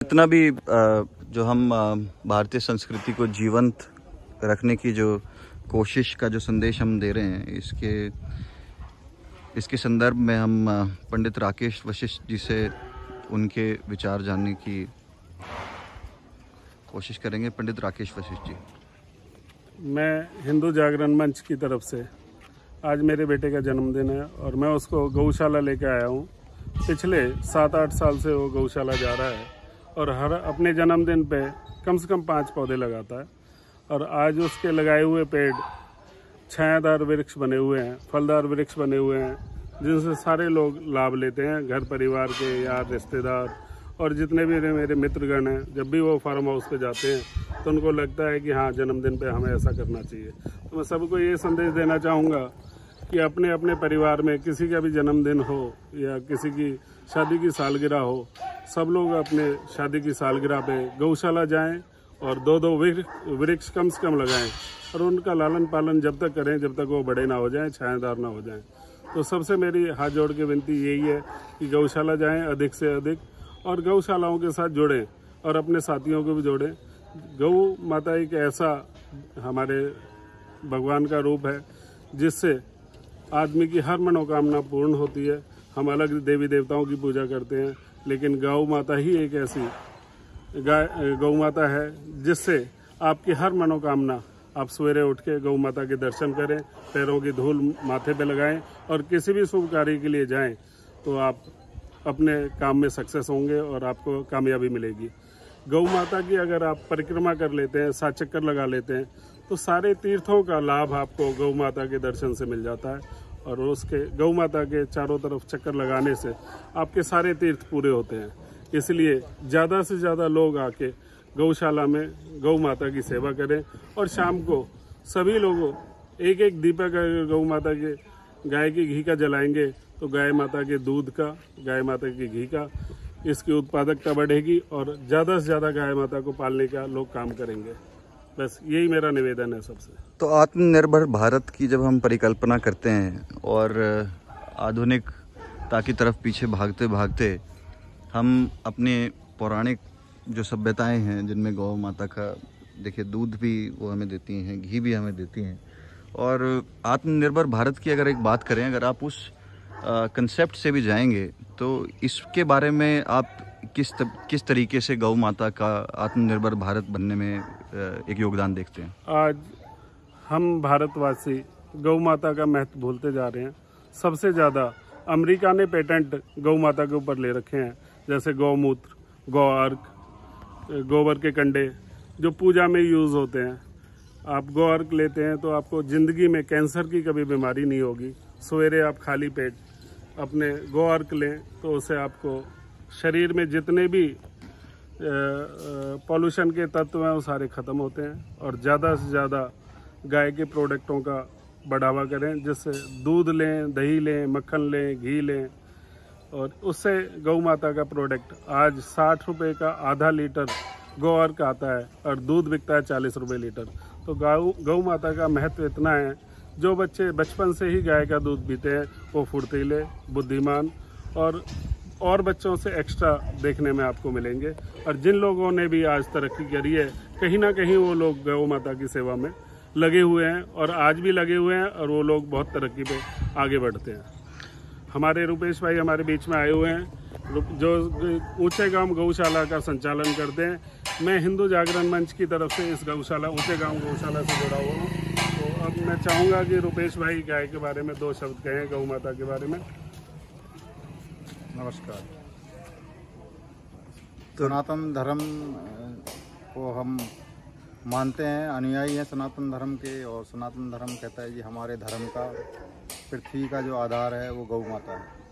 जितना भी जो हम भारतीय संस्कृति को जीवंत रखने की जो कोशिश का जो संदेश हम दे रहे हैं, इसके संदर्भ में हम पंडित राकेश वशिष्ठ जी से उनके विचार जानने की कोशिश करेंगे। पंडित राकेश वशिष्ठ जी। मैं हिंदू जागरण मंच की तरफ से आज मेरे बेटे का जन्मदिन है और मैं उसको गौशाला लेकर आया हूँ। पिछले 7-8 साल से वो गौशाला जा रहा है और हर अपने जन्मदिन पे कम से कम 5 पौधे लगाता है। और आज उसके लगाए हुए पेड़ छायादार वृक्ष बने हुए हैं, फलदार वृक्ष बने हुए हैं, जिनसे सारे लोग लाभ लेते हैं। घर परिवार के, यार, रिश्तेदार और जितने भी मेरे मित्रगण हैं, जब भी वो फार्म हाउस पे जाते हैं तो उनको लगता है कि हाँ, जन्मदिन पे हमें ऐसा करना चाहिए। तो मैं सबको ये संदेश देना चाहूँगा कि अपने अपने परिवार में किसी का भी जन्मदिन हो या किसी की शादी की सालगिरह हो, सब लोग अपने शादी की सालगिरह पे गौशाला जाएं और 2-2 वृक्ष कम से कम लगाएं और उनका लालन पालन जब तक करें जब तक वो बड़े ना हो जाएं, छायादार ना हो जाएं। तो सबसे मेरी हाथ जोड़ के विनती यही है कि गौशाला जाएं अधिक से अधिक और गौशालाओं के साथ जुड़ें और अपने साथियों को भी जोड़ें। गौ माता एक ऐसा हमारे भगवान का रूप है जिससे आदमी की हर मनोकामना पूर्ण होती है। हम अलग देवी देवताओं की पूजा करते हैं, लेकिन गौ माता ही एक ऐसी गौ माता है जिससे आपकी हर मनोकामना, आप सवेरे उठ के गौ माता के दर्शन करें, पैरों की धूल माथे पे लगाएं और किसी भी शुभ कार्य के लिए जाएं तो आप अपने काम में सक्सेस होंगे और आपको कामयाबी मिलेगी। गौ माता की अगर आप परिक्रमा कर लेते हैं, 7 चक्कर लगा लेते हैं, तो सारे तीर्थों का लाभ आपको गौ माता के दर्शन से मिल जाता है। और उसके गौ माता के चारों तरफ चक्कर लगाने से आपके सारे तीर्थ पूरे होते हैं। इसलिए ज़्यादा से ज़्यादा लोग आके गौशाला में गौ माता की सेवा करें और शाम को सभी लोगों एक दीपक गौ माता के गाय के घी का जलाएंगे तो गाय माता के दूध का, गाय माता के घी का, इसकी उत्पादकता बढ़ेगी और ज़्यादा से ज़्यादा गाय माता को पालने का लोग काम करेंगे। बस यही मेरा निवेदन है सबसे। तो आत्मनिर्भर भारत की जब हम परिकल्पना करते हैं और आधुनिकता की तरफ पीछे भागते भागते हम अपने पौराणिक जो सभ्यताएं हैं, जिनमें गौ माता का देखिए दूध भी वो हमें देती हैं, घी भी हमें देती हैं, और आत्मनिर्भर भारत की अगर एक बात करें, अगर आप उस कंसेप्ट से भी जाएंगे तो इसके बारे में आप किस तरीके से गौ माता का आत्मनिर्भर भारत बनने में एक योगदान देखते हैं? आज हम भारतवासी गौ माता का महत्व भूलते जा रहे हैं। सबसे ज़्यादा अमेरिका ने पेटेंट गौ माता के ऊपर ले रखे हैं, जैसे गौमूत्र, गौ अर्क, गोबर के कंडे जो पूजा में यूज़ होते हैं। आप गौ अर्क लेते हैं तो आपको ज़िंदगी में कैंसर की कभी बीमारी नहीं होगी। सवेरे आप खाली पेट अपने गौ अर्क लें तो उससे आपको शरीर में जितने भी पॉल्यूशन के तत्व हैं वो सारे ख़त्म होते हैं। और ज़्यादा से ज़्यादा गाय के प्रोडक्टों का बढ़ावा करें, जिससे दूध लें, दही लें, मक्खन लें, घी लें, और उससे गौ माता का प्रोडक्ट आज 60 रुपये का आधा लीटर गौ अर्क आता है और दूध बिकता है 40 रुपये लीटर। तो गौ माता का महत्व इतना है, जो बच्चे बचपन से ही गाय का दूध पीते हैं वो फुर्तीले, बुद्धिमान और बच्चों से एक्स्ट्रा देखने में आपको मिलेंगे। और जिन लोगों ने भी आज तरक्की करी है, कहीं ना कहीं वो लोग गौ माता की सेवा में लगे हुए हैं और आज भी लगे हुए हैं और वो लोग बहुत तरक्की पे आगे बढ़ते हैं। हमारे रुपेश भाई हमारे बीच में आए हुए हैं जो ऊंचे गांव गौशाला का संचालन करते हैं। मैं हिंदू जागरण मंच की तरफ से इस गौशाला, ऊंचे गांव गौशाला से जुड़ा हुआ हूँ। तो अब मैं चाहूँगा कि रुपेश भाई गाय के बारे में 2 शब्द कहें, गौ माता के बारे में। नमस्कार। सनातन धर्म को हम मानते हैं, अनुयायी हैं सनातन धर्म के, और सनातन धर्म कहता है कि हमारे धर्म का, पृथ्वी का जो आधार है वो गौ माता है।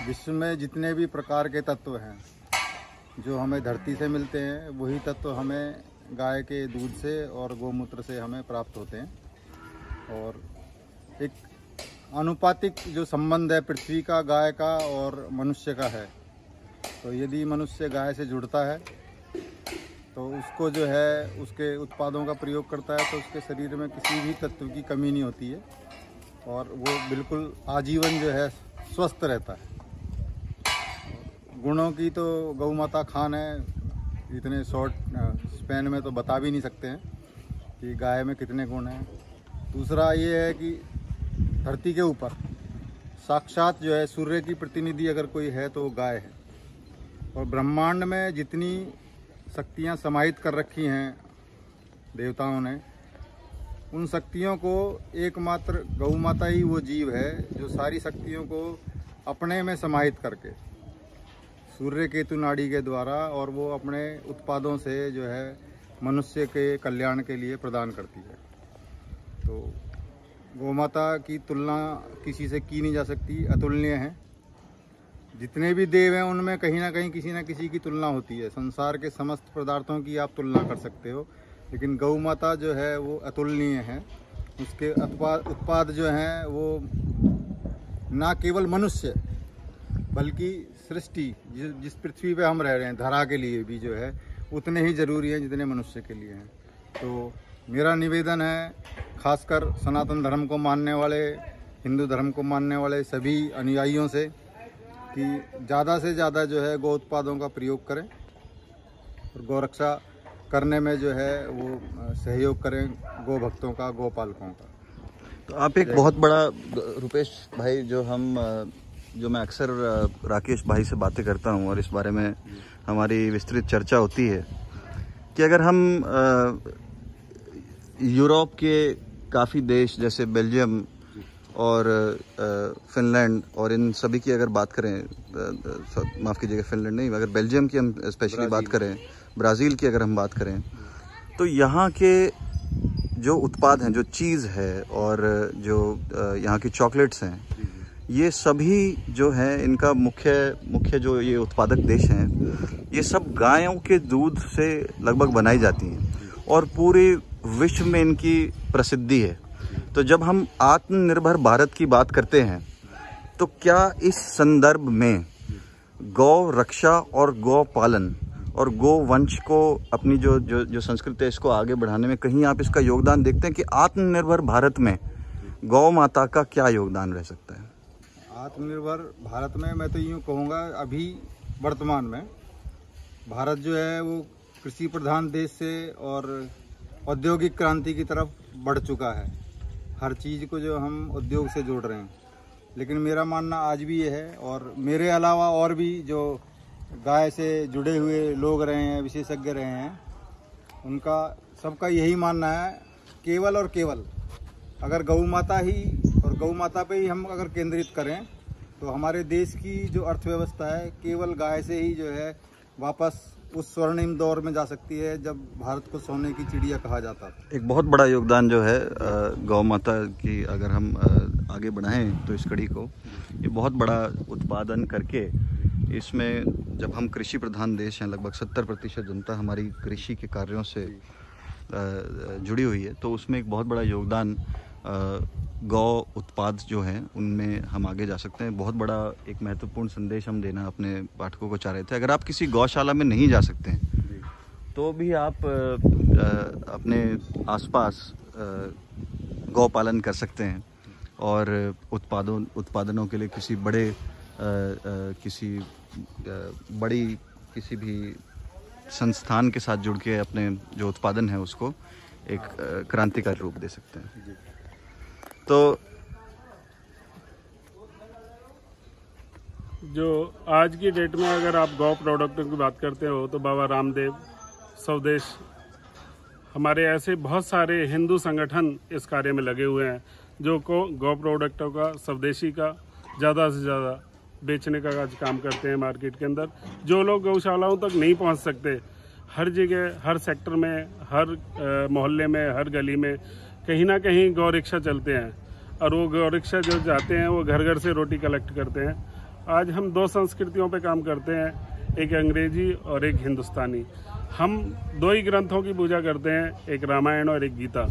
विश्व में जितने भी प्रकार के तत्व हैं जो हमें धरती से मिलते हैं, वही तत्व हमें गाय के दूध से और गौमूत्र से हमें प्राप्त होते हैं। और एक अनुपातिक जो संबंध है पृथ्वी का, गाय का और मनुष्य का है, तो यदि मनुष्य गाय से जुड़ता है तो उसको जो है उसके उत्पादों का प्रयोग करता है तो उसके शरीर में किसी भी तत्व की कमी नहीं होती है और वो बिल्कुल आजीवन जो है स्वस्थ रहता है। गुणों की तो गौ माता खान है, इतने शॉर्ट स्पैन में तो बता भी नहीं सकते हैं कि गाय में कितने गुण हैं। दूसरा ये है कि धरती के ऊपर साक्षात जो है सूर्य की प्रतिनिधि अगर कोई है तो वो गाय है। और ब्रह्मांड में जितनी शक्तियाँ समाहित कर रखी हैं देवताओं ने, उन शक्तियों को एकमात्र गौ माता ही वो जीव है जो सारी शक्तियों को अपने में समाहित करके सूर्य केतु नाड़ी के द्वारा और वो अपने उत्पादों से जो है मनुष्य के कल्याण के लिए प्रदान करती है। तो गौ माता की तुलना किसी से की नहीं जा सकती, अतुलनीय है। जितने भी देव हैं उनमें कहीं ना कहीं किसी न किसी की तुलना होती है। संसार के समस्त पदार्थों की आप तुलना कर सकते हो, लेकिन गौ माता जो है वो अतुलनीय है। उसके उत्पाद जो हैं वो ना केवल मनुष्य बल्कि सृष्टि जिस पृथ्वी पे हम रह रहे हैं, धरा के लिए भी जो है उतने ही ज़रूरी हैं जितने मनुष्य के लिए हैं। तो मेरा निवेदन है खासकर सनातन धर्म को मानने वाले, हिंदू धर्म को मानने वाले सभी अनुयायियों से कि ज़्यादा से ज़्यादा जो है गौ उत्पादों का प्रयोग करें और गौ रक्षा करने में जो है वो सहयोग करें गौ भक्तों का, गौ पालकों का। तो आप एक बहुत बड़ा, रुपेश भाई, जो मैं अक्सर राकेश भाई से बातें करता हूँ और इस बारे में हमारी विस्तृत चर्चा होती है कि अगर हम यूरोप के काफ़ी देश जैसे बेल्जियम और फिनलैंड और इन सभी की अगर बात करें, माफ़ कीजिएगा फिनलैंड नहीं, अगर बेल्जियम की हम स्पेशली बात करें, ब्राज़ील की अगर हम बात करें, तो यहाँ के जो उत्पाद हैं, जो चीज़ है और जो यहाँ की चॉकलेट्स हैं, ये सभी जो है इनका मुख्य जो ये उत्पादक देश हैं, ये सब गायों के दूध से लगभग बनाई जाती हैं और पूरे विश्व में इनकी प्रसिद्धि है। तो जब हम आत्मनिर्भर भारत की बात करते हैं तो क्या इस संदर्भ में गौ रक्षा और गौ पालन और गो वंश को, अपनी जो संस्कृति है, इसको आगे बढ़ाने में कहीं आप इसका योगदान देखते हैं कि आत्मनिर्भर भारत में गौ माता का क्या योगदान रह सकता है? आत्मनिर्भर भारत में मैं तो यूँ कहूँगा अभी वर्तमान में भारत जो है वो कृषि प्रधान देश से और औद्योगिक क्रांति की तरफ बढ़ चुका है। हर चीज़ को जो हम उद्योग से जोड़ रहे हैं, लेकिन मेरा मानना आज भी ये है और मेरे अलावा और भी जो गाय से जुड़े हुए लोग रहे हैं, विशेषज्ञ रहे हैं, उनका सबका यही मानना है केवल और केवल अगर गौ माता ही और गौ माता पे ही हम अगर केंद्रित करें तो हमारे देश की जो अर्थव्यवस्था है केवल गाय से ही जो है वापस उस स्वर्णिम दौर में जा सकती है जब भारत को सोने की चिड़िया कहा जाता था। एक बहुत बड़ा योगदान जो है गौ माता की अगर हम आगे बढ़ाएं तो इस कड़ी को, ये बहुत बड़ा उत्पादन करके, इसमें जब हम कृषि प्रधान देश हैं, लगभग 70% जनता हमारी कृषि के कार्यों से जुड़ी हुई है, तो उसमें एक बहुत बड़ा योगदान गौ उत्पाद जो हैं उनमें हम आगे जा सकते हैं। बहुत बड़ा एक महत्वपूर्ण संदेश हम देना अपने पाठकों को चाह रहे थे। अगर आप किसी गौशाला में नहीं जा सकते हैं तो भी आप अपने आसपास गौ पालन कर सकते हैं और उत्पादनों के लिए किसी भी संस्थान के साथ जुड़ के अपने जो उत्पादन है उसको एक क्रांतिकारी रूप दे सकते हैं। तो जो आज की डेट में अगर आप गौ प्रोडक्टों की बात करते हो तो बाबा रामदेव, स्वदेश, हमारे ऐसे बहुत सारे हिंदू संगठन इस कार्य में लगे हुए हैं जो गौ प्रोडक्टों का, स्वदेशी का ज़्यादा से ज़्यादा बेचने का काम करते हैं मार्केट के अंदर। जो लोग गौशालाओं तक नहीं पहुंच सकते, हर जगह, हर सेक्टर में, हर मोहल्ले में, हर गली में कहीं ना कहीं गौ रिक्शा चलते हैं और वो गौ रिक्शा जो जाते हैं वो घर घर से रोटी कलेक्ट करते हैं। आज हम दो संस्कृतियों पे काम करते हैं, एक अंग्रेजी और एक हिंदुस्तानी। हम दो ही ग्रंथों की पूजा करते हैं, एक रामायण और एक गीता।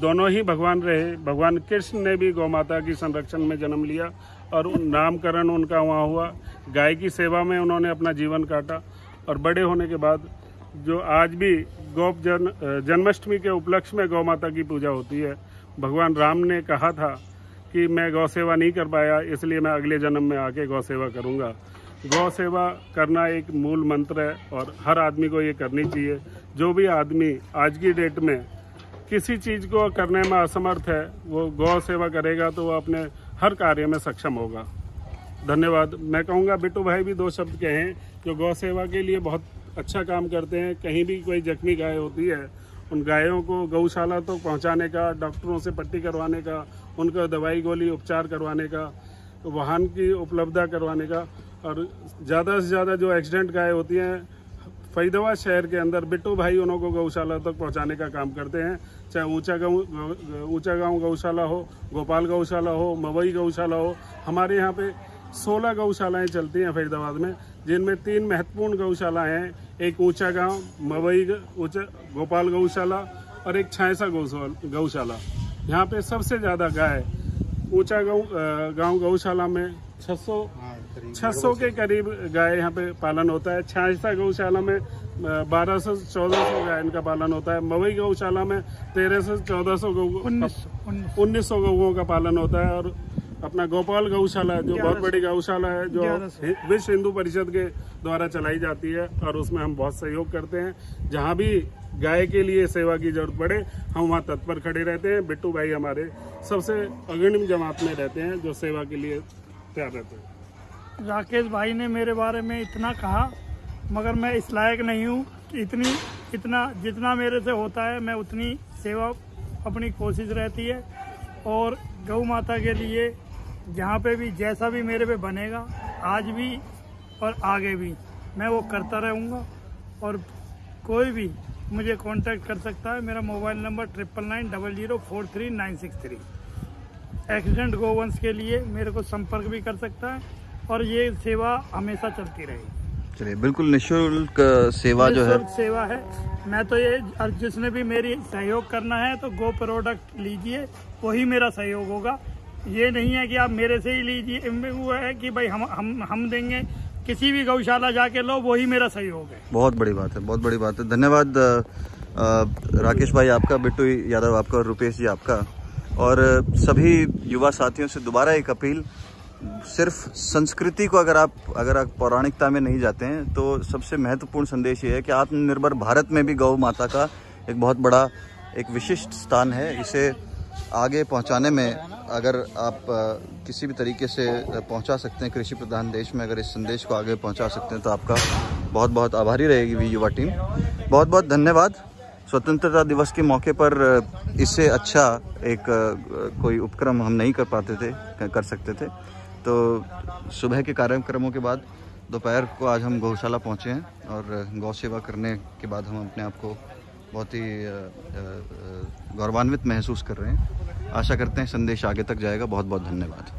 दोनों ही भगवान रहे। भगवान कृष्ण ने भी गौ माता की संरक्षण में जन्म लिया और नामकरण उनका वहाँ हुआ। गाय की सेवा में उन्होंने अपना जीवन काटा और बड़े होने के बाद जो आज भी जन्माष्टमी के उपलक्ष्य में गौ माता की पूजा होती है। भगवान राम ने कहा था कि मैं गौ सेवा नहीं कर पाया, इसलिए मैं अगले जन्म में आके गौ सेवा करूँगा। गौ सेवा करना एक मूल मंत्र है और हर आदमी को ये करनी चाहिए। जो भी आदमी आज की डेट में किसी चीज़ को करने में असमर्थ है, वो गौ सेवा करेगा तो वो अपने हर कार्य में सक्षम होगा। धन्यवाद। मैं कहूँगा बिट्टू भाई भी दो शब्द कहें, जो गौ सेवा के लिए बहुत अच्छा काम करते हैं। कहीं भी कोई जख्मी गाय होती है, उन गायों को गौशाला तक पहुँचाने का, डॉक्टरों से पट्टी करवाने का, उनका दवाई गोली उपचार करवाने का, वाहन की उपलब्धता करवाने का, और ज़्यादा से ज़्यादा जो एक्सीडेंट गाय होती हैं फरीदाबाद शहर के अंदर बिट्टू भाई उन्हों को गौशाला तक पहुंचाने का काम करते हैं। चाहे ऊंचा गांव गौशाला हो, गोपाल गौशाला हो, मवई गौशाला हो। हमारे यहाँ पे 16 गौशालाएं चलती हैं फरीदाबाद में, जिनमें 3 महत्वपूर्ण गौशालाएं हैं। एक ऊंचा गांव मवई गोपाल गौशाला और एक छायसा गौशाला। यहाँ पे सबसे ज़्यादा गाय ऊंचा गांव गौशाला में 600 के करीब गाय यहाँ पे पालन होता है। छायसा गौशाला में 1200 से 1400 गाय इनका पालन होता है। मवई गौशाला में 1300 से 1400 1900 गौओं का पालन होता है। और अपना गोपाल गौशाला जो बहुत बड़ी गौशाला है, जो विश्व हिंदू परिषद के द्वारा चलाई जाती है, और उसमें हम बहुत सहयोग करते हैं। जहाँ भी गाय के लिए सेवा की जरूरत पड़े, हम वहाँ तत्पर खड़े रहते हैं। बिट्टू भाई हमारे सबसे अग्रणी जमात में रहते हैं, जो सेवा के लिए तैयार रहते हैं। राकेश भाई ने मेरे बारे में इतना कहा, मगर मैं इस लायक नहीं हूँ कि इतना जितना मेरे से होता है मैं उतनी सेवा अपनी कोशिश रहती है। और गौ माता के लिए जहाँ पे भी जैसा भी मेरे पे बनेगा, आज भी और आगे भी मैं वो करता रहूँगा। और कोई भी मुझे कांटेक्ट कर सकता है। मेरा मोबाइल नंबर 9990043963। एक्सीडेंट गोवंश के लिए मेरे को संपर्क भी कर सकता है, और ये सेवा हमेशा चलती रहेगी। चलिए, बिल्कुल निःशुल्क सेवा जो है, सेवा है। मैं तो ये, जिसने भी मेरी सहयोग करना है तो गो प्रोडक्ट लीजिए, वही मेरा सहयोग होगा। ये नहीं है कि आप मेरे से ही लीजिए, वो है कि भाई हम देंगे। किसी भी गौशाला जाके लो, वही मेरा सहयोग है। बहुत बड़ी बात है, बहुत बड़ी बात है। धन्यवाद राकेश भाई आपका, बिट्टू यादव आपका और रुपेश जी आपका। और सभी युवा साथियों से दोबारा एक अपील, सिर्फ संस्कृति को अगर आप पौराणिकता में नहीं जाते हैं, तो सबसे महत्वपूर्ण संदेश ये है कि आत्मनिर्भर भारत में भी गौ माता का एक बहुत बड़ा एक विशिष्ट स्थान है। इसे आगे पहुंचाने में अगर आप किसी भी तरीके से पहुंचा सकते हैं, कृषि प्रधान देश में अगर इस संदेश को आगे पहुंचा सकते हैं, तो आपका बहुत बहुत आभारी रहेगी वी युवा टीम। बहुत बहुत धन्यवाद। स्वतंत्रता दिवस के मौके पर इससे अच्छा एक कोई उपक्रम हम नहीं कर सकते थे। तो सुबह के कार्यक्रमों के बाद दोपहर को आज हम गौशाला पहुंचे हैं, और गौ सेवा करने के बाद हम अपने आप को बहुत ही गौरवान्वित महसूस कर रहे हैं। आशा करते हैं संदेश आगे तक जाएगा। बहुत बहुत धन्यवाद।